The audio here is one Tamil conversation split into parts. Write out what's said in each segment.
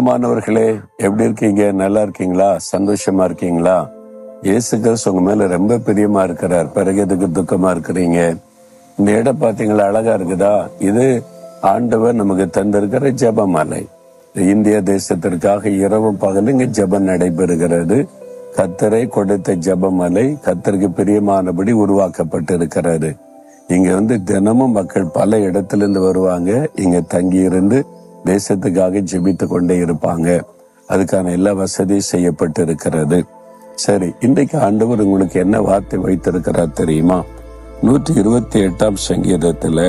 பிரியமானவர்களே, எப்படி இருக்கீங்க? நல்லா இருக்கீங்களா? சந்தோஷமா இருக்கீங்களா? இயேசு கிறிஸ்து உங்க மேல ரொம்ப பிரியமா இருக்கிறார். பிறகு எதுக்கு துக்கமா இருக்கிறீங்க? இந்த இடம் பாத்தீங்களா, அழகா இருக்குதா? இது ஆண்டவர் நமக்கு தந்திருக்கிற ஜெபமலை. இந்திய தேசத்திற்காக இரவும் பகலும் இங்க ஜெபம் நடைபெறுகிறது. கர்த்தரை கொடுத்த ஜெபமலை கர்த்தருக்கு பிரியமானபடி உருவாக்கப்பட்டு இருக்கிறது. இங்க தினமும் மக்கள் பல இடத்திலிருந்து வருவாங்க. இங்க தங்கி இருந்து தேசத்துக்காக ஜெபித்து கொண்டே இருப்பாங்க. அதுக்கான எல்லா வசதியும் செய்யப்பட்டு இருக்கிறது. சரி, இன்றைக்கு ஆண்டவர் உங்களுக்கு என்ன வார்த்தை வைத்திருக்கிறார் தெரியுமா? 128ஆம் சங்கீதத்துல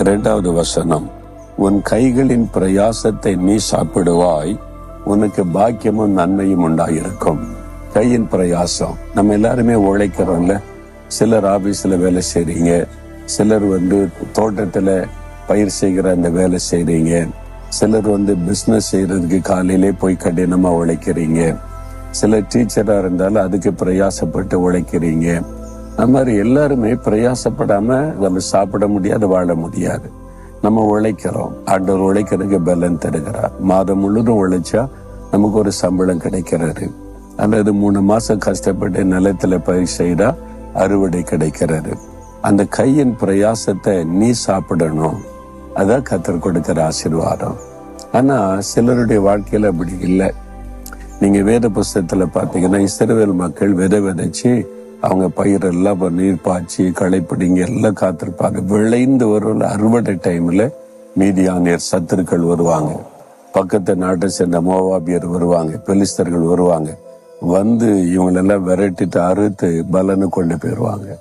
2வது வசனம், உன் கைகளின் பிரயாசத்தை நீ சாப்பிடுவாய், உனக்கு பாக்கியமும் நன்மையும் உண்டாயிருக்கும். கையின் பிரயாசம், நம்ம எல்லாருமே உழைக்கிறோம்ல. சிலர் ஆபீஸ்ல வேலை செய்றீங்க, சிலர் தோட்டத்துல பயிர் செய்கிற அந்த வேலை செய்றீங்க, சிலர் பிசினஸ் செய்யறதுக்கு காலையிலே போய் கடினமா உழைக்கிறீங்க, சிலர் டீச்சரா இருந்தாலும் அதுக்கு பிரயாசப்பட்டு உழைக்கிறீங்க. அது மாதிரி எல்லாருமே பிரயாசப்படாம நம்ம சாப்பிட முடியாது, வாழ முடியாது. நம்ம உழைக்கிறோம். ஆண்டவர் உழைக்கிறதுக்கு பலன் தருகிறார். மாதம் முழுதும் உழைச்சா நமக்கு ஒரு சம்பளம் கிடைக்கிறது. அல்லது 3 மாசம் கஷ்டப்பட்டு நிலத்துல பயிர் செய்தா அறுவடை கிடைக்கிறது. அந்த கையின் பிரயாசத்தை நீ சாப்பிடணும். அதான் கர்த்தர் கொடுக்கிற ஆசீர்வாதம். ஆனா சிலருடைய வாழ்க்கையில அப்படி இல்லை. நீங்க வேத புஸ்தகத்துல பாத்தீங்கன்னா, இஸ்ரவேல் மக்கள் விதைச்சு அவங்க பயிரெல்லாம் நீர் பாய்ச்சி களை பிடிங்க எல்லாம் காத்திருப்பாங்க. விளைந்து வரும் அறுவடை டைம்ல மீதியானியர் சத்துருக்கள் வருவாங்க, பக்கத்து நாட்டை சேர்ந்த மோவாபியர் வருவாங்க, பெலிஸ்தர்கள் வருவாங்க. இவங்களெல்லாம் விரட்டிட்டு அறுத்து பலனு கொண்டு போயிருவாங்க.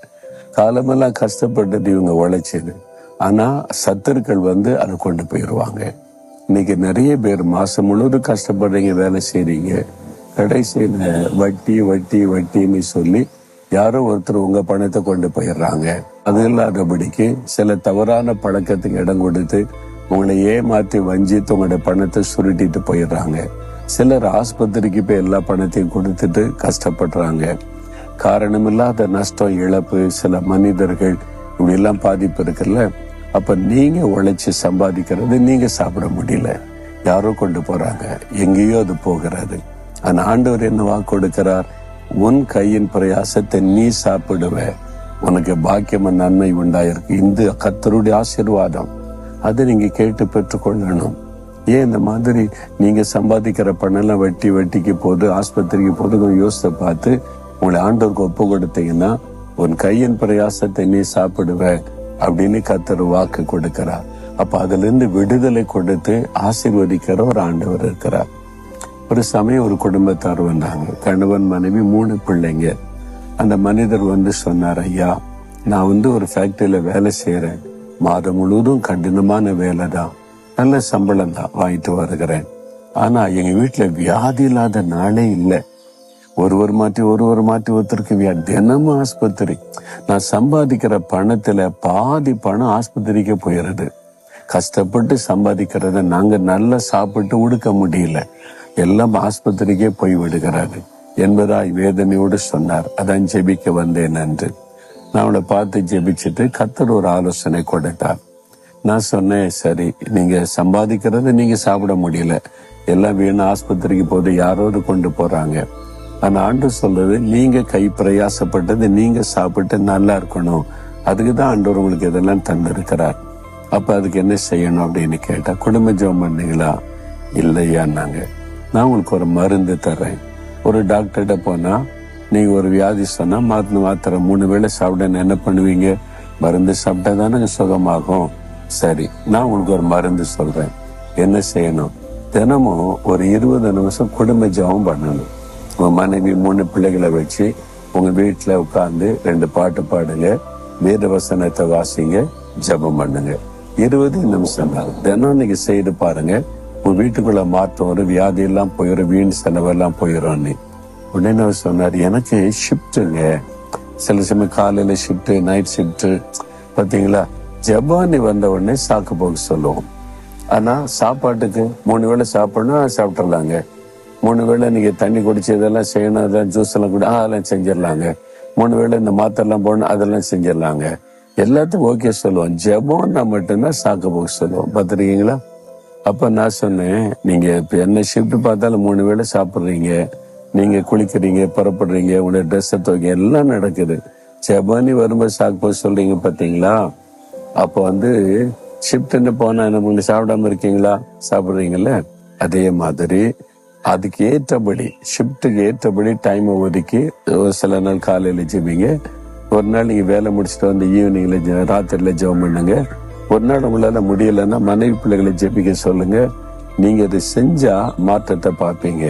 காலமெல்லாம் கஷ்டப்பட்டது இவங்க உழைச்சது. ஆனா சத்துருக்கள் அதை கொண்டு போயிருவாங்க. இன்னைக்கு நிறைய பேர் மாசம் முழுவதும் கஷ்டப்படுறீங்க, வேலை செய்றீங்க. கடைசியில வட்டி வட்டி வட்டின்னு சொல்லி யாரோ ஒருத்தர் உங்க பணத்தை கொண்டு போயிடுறாங்க. அது இல்லாதபடிக்கு சில தவறான பழக்கத்துக்கு இடம் கொடுத்து உங்களை ஏமாத்தி வஞ்சித்து உங்களுடைய பணத்தை சுருட்டிட்டு போயிடுறாங்க. சிலர் ஆஸ்பத்திரிக்கு போய் எல்லா பணத்தையும் கொடுத்துட்டு கஷ்டப்படுறாங்க. காரணமில்லாத நஷ்டம், இழப்பு, சில மனிதர்கள் இப்படி எல்லாம் பாதிப்பு இருக்குல்ல. அப்ப நீங்க உழைச்சு சம்பாதிக்கிறது நீங்க சாப்பிட முடியல, யாரோ கொண்டு போறாங்க, எங்கேயோ அது போகிறது. ஆனா ஆண்டவர் என்ன வாக்கு கொடுக்கிறார்? உன் கையின் பிரயாசத்தை நீ சாப்பிடுவ, உனக்கு பாக்கியமும் நன்மை உண்டாயிருக்கு. இந்த கர்த்தருடைய ஆசீர்வாதம், அதை நீங்க கேட்டு பெற்றுக்கொள்ளணும். ஏன் இந்த மாதிரி நீங்க சம்பாதிக்கிற பணம் எல்லாம் வட்டிக்கு போகுது, ஆஸ்பத்திரிக்கு போது கொஞ்சம் யோசித்து பார்த்து உங்களை ஆண்டவருக்கு ஒப்பு கொடுத்தீங்கன்னா, உன் கையின் பிரயாசத்தை நீ சாப்பிடுவ அப்படின்னு கர்த்தர் வாக்கு கொடுக்கிறார். அப்ப அதுல இருந்து விடுதலை கொடுத்து ஆசீர்வதிக்கிற ஒரு ஆண்டவர் இருக்கிறார். ஒரு சமயம் ஒரு குடும்பத்தார் வந்தாங்க, கணவன் மனைவி 3 பிள்ளைங்க. அந்த மனிதர் சொன்னார், ஐயா நான் ஒரு ஃபேக்டரியில வேலை செய்யறேன், மாதம் முழுவதும் கடினமான வேலை தான், நல்ல சம்பளம் தான் வாங்கிட்டு வருகிறேன். ஆனா எங்க வீட்டுல வியாதி இல்லாத நாளே இல்லை. ஒருவர் மாற்றி ஒருத்தருக்கு வியாதி, தினமும் ஆஸ்பத்திரி. நான் சம்பாதிக்கிற பணத்துல பாதி பணம் ஆஸ்பத்திரிக்கு போயிடுது. கஷ்டப்பட்டு சம்பாதிக்கிறத நாங்க நல்லா சாப்பிட்டு உடுக்க முடியல, எல்லாம் ஆஸ்பத்திரிக்கே போய் விடுகிறாரு என்பதாய் வேதனையோடு சொன்னார். அதான் ஜெபிக்க வந்தேன் என்று. நான் அவளை பார்த்து ஜெபிச்சுட்டு கர்த்தர் ஒரு ஆலோசனை கொடுத்தார். நான் சொன்னேன், சரி, நீங்க சம்பாதிக்கிறத நீங்க சாப்பிட முடியல, எல்லாம் வீணா ஆஸ்பத்திரிக்கு போது யாரோடு கொண்டு போறாங்க. ஆனா ஆண்டவர் சொல்றது, நீங்க கை பிரயாசப்பட்டது நீங்க சாப்பிட்டு நல்லா இருக்கணும். அதுக்குதான் ஆண்டவர் உங்களுக்கு இதெல்லாம் தந்திருக்கிறார். அப்ப அதுக்கு என்ன செய்யணும் அப்படின்னு கேட்டா, குடும்ப ஜெபம் பண்ணீங்களா? இல்லையான்னாங்க. நான் உங்களுக்கு ஒரு மருந்து தர்றேன். ஒரு டாக்டர்கிட்ட போனா நீங்க ஒரு வியாதி சொன்னா மாத்திரை 3 வேளை சாப்பிட என்ன பண்ணுவீங்க? மருந்து சாப்பிட்டா தானே சுகமாகும். சரி, நான் உங்களுக்கு ஒரு மருந்து சொல்றேன். என்ன செய்யணும்? தினமும் ஒரு 20 நிமிஷம் குடும்ப ஜெபம் பண்ணணும். உங்க மனைவி 3 பிள்ளைகளை வச்சு உங்க வீட்டுல உட்கார்ந்து 2 பாட்டு பாடுங்க, வேத வசனத்தை வாசிங்க, ஜெபம் பண்ணுங்க. 20 நிமிஷம் தான் தினம் நீங்க செய்து பாருங்க. உங்க வீட்டுக்குள்ள மாற்றம் ஒரு வியாதி எல்லாம் போயிடும், வீண் செலவெல்லாம் போயிடும். உடனே சொன்னார், எனக்கு ஷிப்டுங்க, சில சமயம் காலையில ஷிப்ட், நைட் ஷிப்ட். பாத்தீங்களா, ஜெபானி வந்த உடனே சாக்கு போக்கு சொல்லுவோம். ஆனா சாப்பாட்டுக்கு 3 வேளை சாப்பிடணும், சாப்பிட்டுறலாங்க. 3 வேளை நீங்க தண்ணி குடிச்சு இதெல்லாம் செய்யணும், அதெல்லாம் ஜூஸ் எல்லாம் குடி, அதெல்லாம் செஞ்சிடலாங்க. 3 வேளை இந்த மாத்திரெல்லாம் போடணும், அதெல்லாம் செஞ்சிடலாங்க. எல்லாத்துக்கும் ஓகே சொல்லுவோம். ஜெபம்னா மட்டும்தான் சாக்கு போக்கு சொல்லுவோம். பார்த்துருக்கீங்களா? அப்ப நான் சொன்னேன், நீங்க இப்ப என்ன ஷிஃப்ட் பார்த்தாலும் 3 வேளை சாப்பிடுறீங்க, நீங்க குளிக்கிறீங்க, புறப்படுறீங்க, உங்களுடைய ட்ரெஸ்ஸை துவைக்க எல்லாம் நடக்குது. செபானி வரும்போது சாக்கு சொல்றீங்க பாத்தீங்களா? அப்போ ஷிஃப்ட்னு போனா நம்ம சாப்பிடாம இருக்கீங்களா? சாப்பிடுறீங்கல்ல. அதே மாதிரி அதுக்கு ஏற்றபடி ஷிஃப்ட்டுக்கு ஏற்றபடி டைம் ஒதுக்கி ஒரு சில நாள் காலையில ஜெபிங்க, ஒரு நாள் நீங்க வேலை முடிச்சுட்டு ஈவினிங்ல ராத்திரில ஜெபம் பண்ணுங்க. ஒரு நாள் உங்களால முடியலன்னா மனைவி பிள்ளைகளை ஜெபிக்க சொல்லுங்க. நீங்க அதை செஞ்சா மாற்றத்தை பார்ப்பீங்க.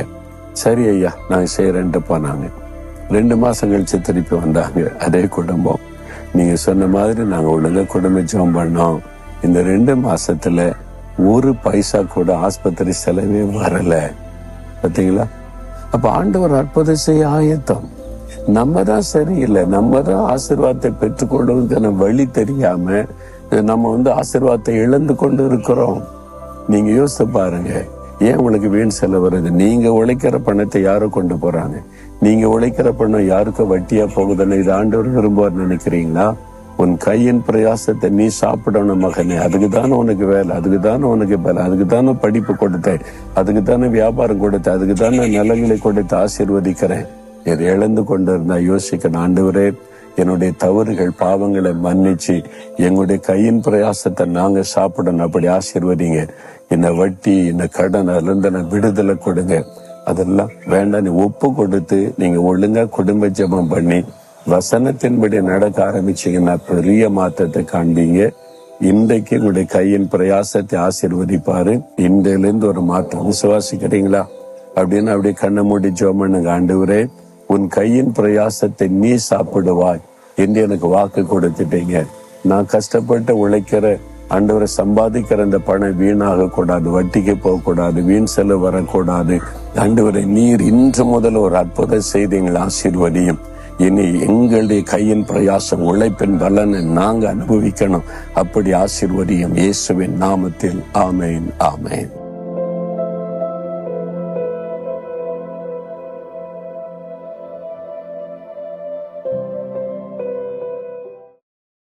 சரி ஐயா நாங்க செய்யறேன்ட்டு போனாங்க. 2 மாசம் கழிச்சு திருப்பி வந்தாங்க. அதே குடும்பம். நீங்க சொன்ன மாதிரி நாங்க ஒழுங்கா குடும்ப ஜெபம் பண்ணோம். இந்த 2 மாசத்துல 1 பைசா கூட ஆஸ்பத்திரி செலவே வரல. பாத்தீங்களா? அப்ப ஆண்டவர் அற்புதம் செய்ய ஆயத்தம். நம்ம தான் சரியில்லை, நம்ம தான் ஆசீர்வாதத்தை பெற்றுக்கொள்வதற்கான வழி தெரியாம நம்ம ஆசீர்வாதத்தை இழந்து கொண்டு இருக்கிறோம். நீங்க யோசித்து பாருங்க, ஏன் உங்களுக்கு வீண் செலவு வருது? நீங்க உழைக்கிற பணத்தை யாரோ கொண்டு போறாங்க. நீங்க உழைக்கிற பணம் யாருக்கோ வட்டியா போகுதுன்னு இது ஆண்டவர் விரும்புவார் நினைக்கிறீங்களா? உன் கையின் பிரயாசத்தை நீ சாப்பிடணும் மகனே. அதுக்குதானே உனக்கு வேலை, அதுக்குதானே உனக்கு வேலை, அதுக்குதானே படிப்பு கொடுத்தேன், அதுக்குதானே வியாபாரம் கொடுத்தேன், அதுக்குதானே நிலங்களை கொடுத்து ஆசீர்வதிக்கிறேன். இதை இழந்து கொண்டு இருந்தா யோசிக்கணும். ஆண்டவரே, என்னுடைய தவறுகள் பாவங்களை மன்னிச்சு எங்களுடைய கையின் பிரயாசத்தை நாங்க சாப்பிடணும், அப்படி ஆசீர்வதிங்க. இந்த வட்டி இந்த கடன் அதுல இருந்து விடுதலை கொடுங்க. அதெல்லாம் வேண்டாம், நீ ஒப்பு கொடுத்து நீங்க ஒழுங்கா குடும்ப ஜெபம் பண்ணி வசனத்தின்படி நடக்க ஆரம்பிச்சீங்கன்னா பெரிய மாற்றத்தை காண்பீங்க. இன்றைக்கு உங்களுடைய கையின் பிரயாசத்தை ஆசீர்வதிப்பாரு. இன்றையிலிருந்து ஒரு மாற்றம். விசுவாசிக்கிறீங்களா? அப்படின்னு அப்படியே கண்ணை மூடி ஜெபம் பண்ணுங்க. ஆண்டவரே, உன் கையின் பிரயாசத்தை நீ சாப்பிடுவாய் என்று எனக்கு வாக்கு கொடுத்துட்டீங்க. நான் கஷ்டப்பட்டு உழைக்கிற ஆண்டவரை சம்பாதிக்கிற அந்த பணம் வீணாக கூடாது, வட்டிக்கு போக கூடாது, வீண் செலவு வரக்கூடாது. ஆண்டவரை நீர் இன்று முதல் ஒரு அற்புதம் செய்தீங்கள், ஆசீர்வதியும். இனி எங்களுடைய கையின் பிரயாசம் உழைப்பின் பலனை நாங்க அனுபவிக்கணும். அப்படி ஆசீர்வதியும். இயேசுவின் நாமத்தில் ஆமேன், ஆமேன்.